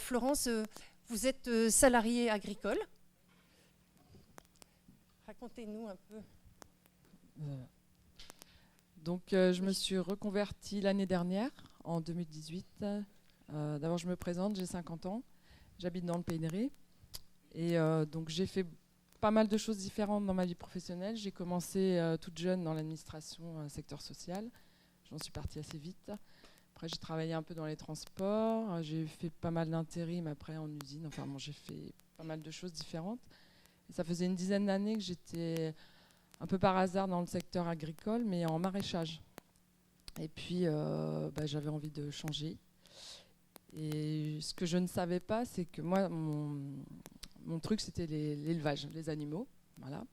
Florence, vous êtes salariée agricole. Racontez-nous un peu. Donc, je me suis reconvertie l'année dernière, en 2018. D'abord, je me présente, j'ai 50 ans, j'habite dans le Pays de Ré. Et donc, j'ai fait pas mal de choses différentes dans ma vie professionnelle. J'ai commencé toute jeune dans l'administration, secteur social. J'en suis partie assez vite. Après, j'ai travaillé un peu dans les transports. J'ai fait pas mal d'intérim après en usine. Enfin, bon, j'ai fait pas mal de choses différentes. Et ça faisait une dizaine d'années que j'étais un peu par hasard dans le secteur agricole, mais en maraîchage. Et puis, j'avais envie de changer. Et ce que je ne savais pas, c'est que moi, mon truc, c'était l'élevage, les animaux. Voilà.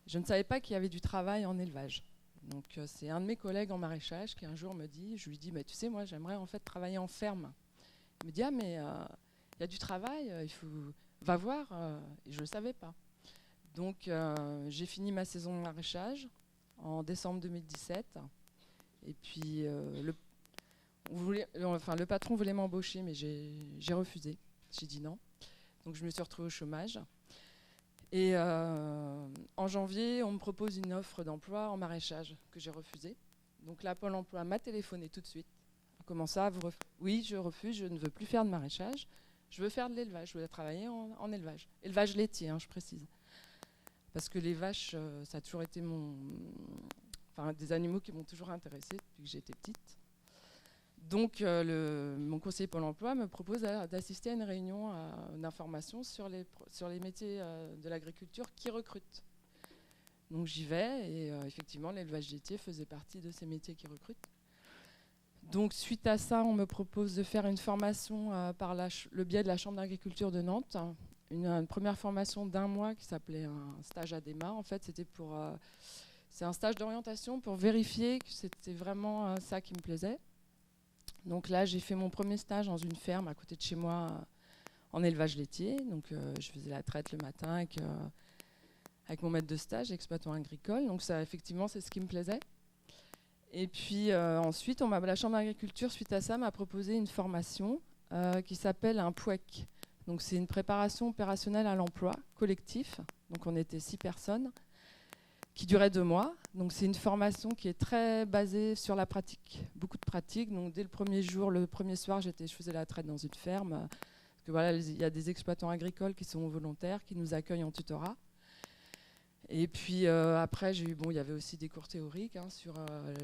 Je ne savais pas qu'il y avait du travail en élevage. Donc, c'est un de mes collègues en maraîchage qui un jour me dit, je lui dis, tu sais, moi, j'aimerais en fait travailler en ferme. Il me dit, ah, mais il y a du travail, va voir. Et je ne le savais pas. Donc, j'ai fini ma saison de maraîchage en décembre 2017. Et puis, le patron voulait m'embaucher, mais j'ai refusé. J'ai dit non. Donc, je me suis retrouvée au chômage. Et en janvier, on me propose une offre d'emploi en maraîchage que j'ai refusée. Donc là, Pôle emploi m'a téléphoné tout de suite. Comment ça, oui, je refuse, je ne veux plus faire de maraîchage. Je veux faire de l'élevage, je veux travailler en élevage. Élevage laitier, je précise. Parce que les vaches, ça a toujours été des animaux qui m'ont toujours intéressée depuis que j'étais petite. Donc, mon conseiller Pôle emploi me propose d'assister à une réunion d'information sur les métiers de l'agriculture qui recrutent. Donc, j'y vais et effectivement, l'élevage laitier faisait partie de ces métiers qui recrutent. Donc, suite à ça, on me propose de faire une formation par le biais de la Chambre d'agriculture de Nantes. Une première formation d'1 mois qui s'appelait un stage ADEMA. En fait, c'est un stage d'orientation pour vérifier que c'était vraiment ça qui me plaisait. Donc là, j'ai fait mon premier stage dans une ferme à côté de chez moi en élevage laitier. Donc je faisais la traite le matin avec mon maître de stage, exploitant agricole. Donc ça, effectivement, c'est ce qui me plaisait. Et puis ensuite, la Chambre d'agriculture, suite à ça, m'a proposé une formation qui s'appelle un POEC. Donc c'est une préparation opérationnelle à l'emploi collectif. Donc on était 6 personnes qui durait 2 mois. Donc c'est une formation qui est très basée sur la pratique, beaucoup de pratique. Donc dès le premier jour, le premier soir, je faisais la traite dans une ferme. Parce que voilà, il y a des exploitants agricoles qui sont volontaires, qui nous accueillent en tutorat. Et puis après, il y avait aussi des cours théoriques sur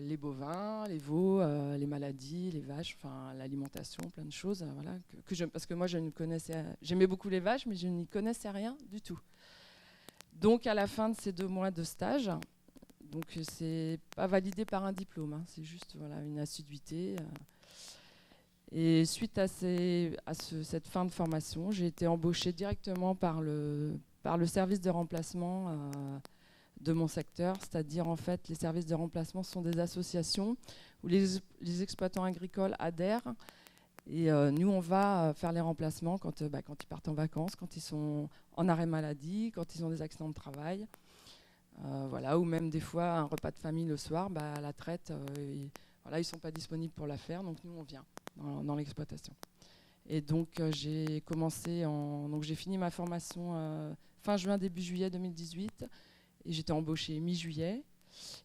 les bovins, les veaux, les maladies, les vaches, l'alimentation, plein de choses. Voilà, parce que moi, j'aimais beaucoup les vaches, mais je n'y connaissais rien du tout. Donc, à la fin de ces 2 mois de stage, donc c'est pas validé par un diplôme, c'est juste une assiduité. Et suite à cette fin de formation, j'ai été embauchée directement par le service de remplacement de mon secteur. C'est-à-dire, en fait, les services de remplacement sont des associations où les exploitants agricoles adhèrent. Et nous, on va faire les remplacements quand ils partent en vacances, quand ils sont en arrêt maladie, quand ils ont des accidents de travail. Ou même des fois, un repas de famille le soir, à la traite, ils ne sont pas disponibles pour la faire. Donc nous, on vient dans l'exploitation. Et donc, j'ai fini ma formation fin juin, début juillet 2018. Et j'étais embauchée mi-juillet.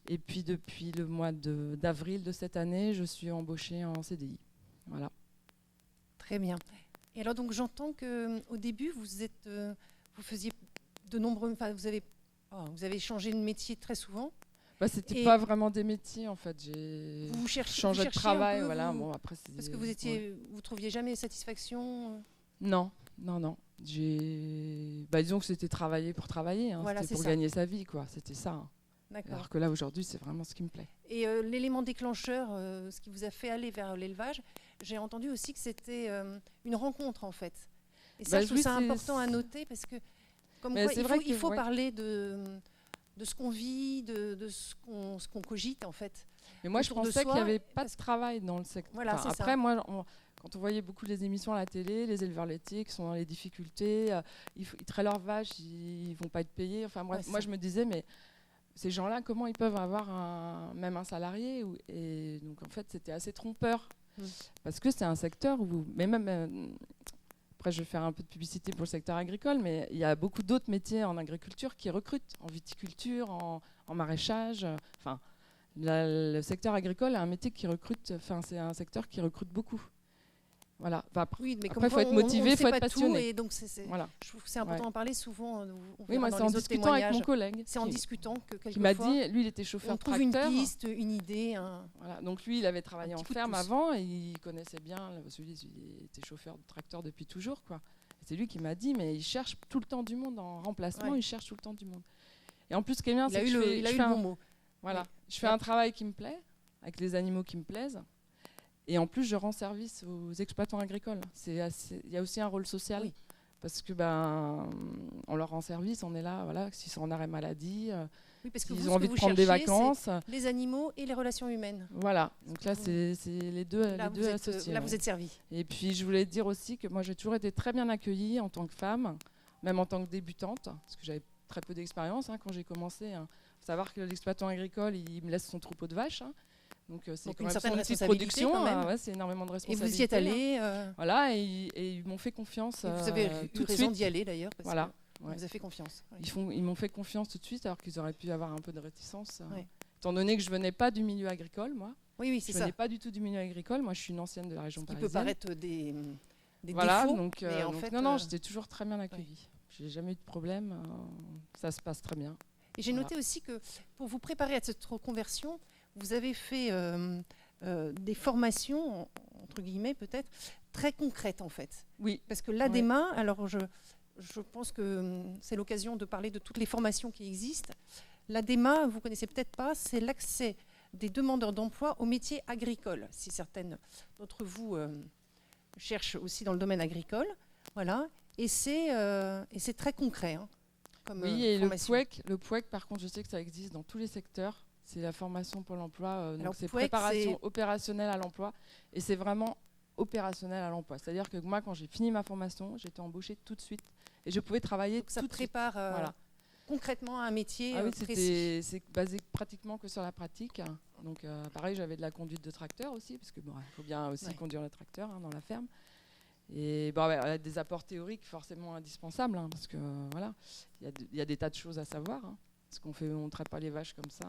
Et puis, depuis le mois d'avril de cette année, je suis embauchée en CDI. Voilà. Très bien. Et alors donc j'entends qu'au début vous faisiez de nombreux, vous avez changé de métier très souvent. C'était pas vraiment des métiers en fait. Vous changé de travail, voilà. Bon après parce que vous trouviez jamais satisfaction. Non. Disons que c'était travailler pour travailler. Voilà, c'était pour gagner sa vie, quoi. C'était ça. D'accord. Alors que là aujourd'hui, c'est vraiment ce qui me plaît. Et l'élément déclencheur, ce qui vous a fait aller vers l'élevage, j'ai entendu aussi que c'était une rencontre en fait. Et ça, je trouve ça important à noter parce que il faut parler de ce qu'on vit, de ce qu'on cogite en fait. Mais moi, je pensais qu'il n'y avait pas de travail dans le secteur. Voilà, après, moi, quand on voyait beaucoup les émissions à la télé, les éleveurs laitiers qui sont dans les difficultés, ils traient leurs vaches, ils ne vont pas être payés. Enfin, moi, je me disais, mais ces gens-là, comment ils peuvent avoir même un salarié Et donc, en fait, c'était assez trompeur. Parce que c'est un secteur où, mais même Après, je vais faire un peu de publicité pour le secteur agricole, mais il y a beaucoup d'autres métiers en agriculture qui recrutent, en viticulture, en maraîchage. Enfin, le secteur agricole est un métier qui recrute, c'est un secteur qui recrute beaucoup. Voilà. Oui, mais après, il faut être motivé, il faut être passionné. Et donc voilà. Je trouve que c'est important d'en parler souvent. Oui, moi, c'est en discutant avec mon collègue. C'est en discutant que quelquefois... Qui m'a dit, lui, il était chauffeur de tracteur. On trouve une piste, une idée. Voilà. Donc lui, il avait travaillé en ferme avant et il connaissait bien, il était chauffeur de tracteur depuis toujours, quoi. C'est lui qui m'a dit, mais il cherche tout le temps du monde en remplacement, il cherche tout le temps du monde. Et en plus, ce qui est bien, c'est que il a eu le bon mot. Voilà. Je fais un travail qui me plaît, avec les animaux qui me plaisent. Et en plus, je rends service aux exploitants agricoles. Il y a aussi un rôle social, parce que on leur rend service, on est là, voilà, s'ils sont en arrêt maladie, s'ils ont envie de prendre des vacances. Les animaux et les relations humaines. Voilà, donc là, c'est les deux associés. Là, vous êtes servi. Et puis, je voulais dire aussi que moi, j'ai toujours été très bien accueillie en tant que femme, même en tant que débutante, parce que j'avais très peu d'expérience quand j'ai commencé. Il faut savoir que l'exploitant agricole, il me laisse son troupeau de vaches. Donc c'est quand même son outil de production, c'est énormément de responsabilité. Et vous y êtes allé voilà, et ils m'ont fait confiance. Vous avez eu raison d'y aller d'ailleurs, parce voilà, que vous avez fait confiance. Ils m'ont fait confiance tout de suite, alors qu'ils auraient pu avoir un peu de réticence. Étant donné que je venais pas du milieu agricole, moi. Oui, c'est ça. Je venais pas du tout du milieu agricole. Moi, je suis une ancienne de la région parisienne. Qui peut paraître des voilà, défauts, donc, mais en fait... Non, j'étais toujours très bien accueillie. J'ai jamais eu de problème. Ça se passe très bien. Et j'ai noté aussi que pour vous préparer à cette reconversion, vous avez fait... des formations, entre guillemets peut-être, très concrètes en fait. Oui. Parce que l'ADEMA, alors je pense que c'est l'occasion de parler de toutes les formations qui existent. L'ADEMA, vous ne connaissez peut-être pas, c'est l'accès des demandeurs d'emploi aux métiers agricoles. Si certaines d'entre vous cherchent aussi dans le domaine agricole. Voilà. Et c'est très concret comme et formation. le POEC, par contre, je sais que ça existe dans tous les secteurs. C'est la formation Pôle emploi, donc c'est préparation opérationnelle à l'emploi. Et c'est vraiment opérationnel à l'emploi. C'est-à-dire que moi, quand j'ai fini ma formation, j'étais embauchée tout de suite. Et je pouvais travailler tout de suite. Ça prépare concrètement à un métier précis. C'est basé pratiquement que sur la pratique. Donc pareil, j'avais de la conduite de tracteur aussi, parce que il faut bien aussi conduire le tracteur dans la ferme. Et des apports théoriques forcément indispensables, parce que voilà, il y a des tas de choses à savoir. Parce qu'on ne traite pas les vaches comme ça.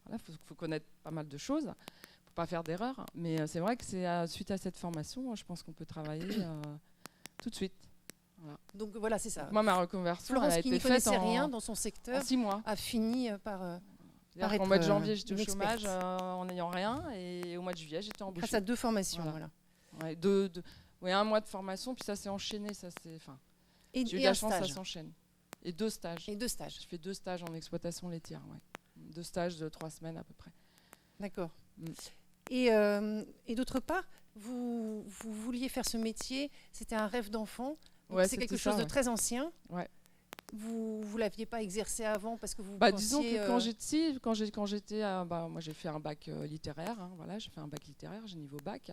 Voilà, faut connaître pas mal de choses. Faut pas faire d'erreurs. Mais c'est vrai que c'est suite à cette formation, je pense qu'on peut travailler tout de suite. Voilà. Donc voilà, c'est ça. Donc, moi, ma reconversion, Florence, elle a été qui ne faite connaissait rien dans son secteur, en 6 mois. A fini par être. Au mois de janvier, j'étais au chômage en n'ayant rien, et au mois de juillet, j'étais embauchée. Grâce à 2 formations, voilà. Ouais, 1 mois de formation, puis ça s'est enchaîné. J'ai eu de la chance, ça s'enchaîne. Et 2 stages. Je fais 2 stages en exploitation laitière, 2 stages de 3 semaines à peu près. D'accord. Et d'autre part, vous vouliez faire ce métier, c'était un rêve d'enfant, c'est quelque chose de très ancien. Ouais. Vous ne l'aviez pas exercé avant parce que vous disons que quand j'étais, moi j'ai fait un bac littéraire, voilà, j'ai fait un bac littéraire, j'ai niveau bac.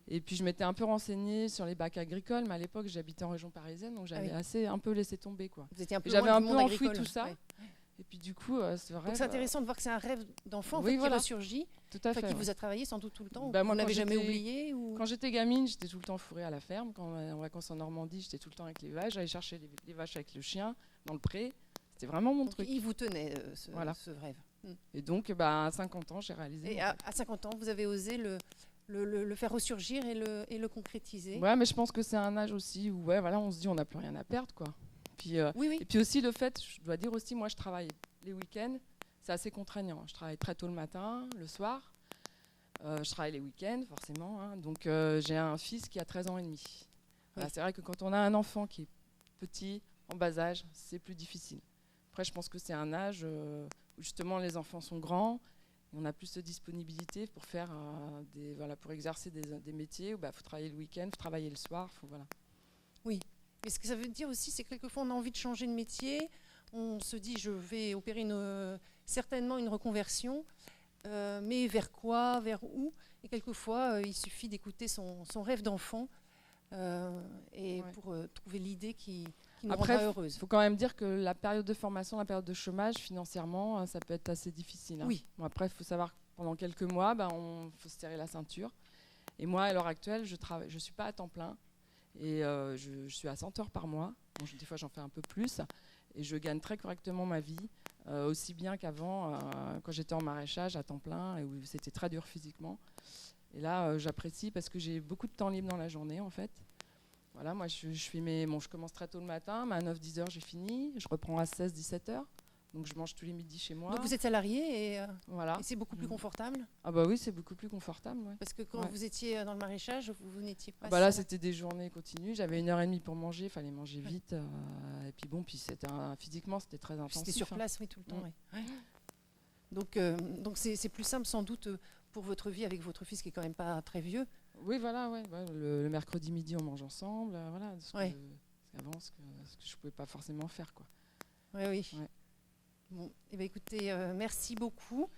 Et puis je m'étais un peu renseignée sur les bacs agricoles, mais à l'époque j'habitais en région parisienne, donc j'avais un peu laissé tomber, quoi. Vous étiez un peu j'avais un peu enfoui tout ça. Ouais. Et puis du coup, ce rêve. Donc c'est intéressant de voir que c'est un rêve d'enfant qui ressurgit, qui vous a travaillé sans doute tout le temps. Vous n'avez jamais oublié Quand j'étais gamine, j'étais tout le temps fourrée à la ferme. Quand on est en vacances en Normandie, j'étais tout le temps avec les vaches. J'allais chercher les vaches avec le chien dans le pré. C'était vraiment mon truc. Il vous tenait ce rêve. Et donc, à 50 ans, j'ai réalisé. Et à 50 ans, vous avez osé le faire ressurgir et le concrétiser. Ouais, mais je pense que c'est un âge aussi où on se dit on n'a plus rien à perdre, quoi. Puis, Et puis aussi le fait, je dois dire aussi, moi je travaille les week-ends, c'est assez contraignant. Je travaille très tôt le matin, le soir. Je travaille les week-ends, forcément. Donc j'ai un fils qui a 13 ans et demi. Voilà, c'est vrai que quand on a un enfant qui est petit, en bas âge, c'est plus difficile. Après, je pense que c'est un âge où justement les enfants sont grands. On a plus de disponibilité pour faire pour exercer des métiers où faut travailler le week-end, faut travailler le soir, voilà. Oui, mais ce que ça veut dire aussi, c'est que quelquefois on a envie de changer de métier, on se dit je vais opérer certainement une reconversion, mais vers quoi, vers où? Et quelquefois il suffit d'écouter son rêve d'enfant pour trouver l'idée qui nous rendra heureuse. Il faut quand même dire que la période de formation, la période de chômage, financièrement, ça peut être assez difficile. Oui. Bon, après, il faut savoir que pendant quelques mois, faut se serrer la ceinture. Et moi, à l'heure actuelle, je ne suis pas à temps plein. Et je suis à 100 heures par mois. Bon, des fois, j'en fais un peu plus. Et je gagne très correctement ma vie, aussi bien qu'avant, quand j'étais en maraîchage à temps plein, et où c'était très dur physiquement. Et là, j'apprécie parce que j'ai beaucoup de temps libre dans la journée, en fait. Voilà, moi, je commence très tôt le matin, mais à 9-10 heures, j'ai fini. Je reprends à 16-17 heures. Donc, je mange tous les midis chez moi. Donc, vous êtes salarié et voilà. Et c'est beaucoup plus confortable? Ah bah oui, c'est beaucoup plus confortable. Ouais. Parce que quand vous étiez dans le maraîchage, vous n'étiez pas... là, c'était des journées continues. J'avais 1h30 pour manger. Il fallait manger vite. Et puis bon, physiquement, c'était très intensif. C'était sur place, oui, tout le temps. Donc c'est plus simple, sans doute, pour votre vie avec votre fils qui est quand même pas très vieux. Oui, voilà. Le mercredi midi, on mange ensemble. Voilà, ce que je pouvais pas forcément faire, quoi. Oui. Ouais. Bon, eh bien, écoutez, merci beaucoup.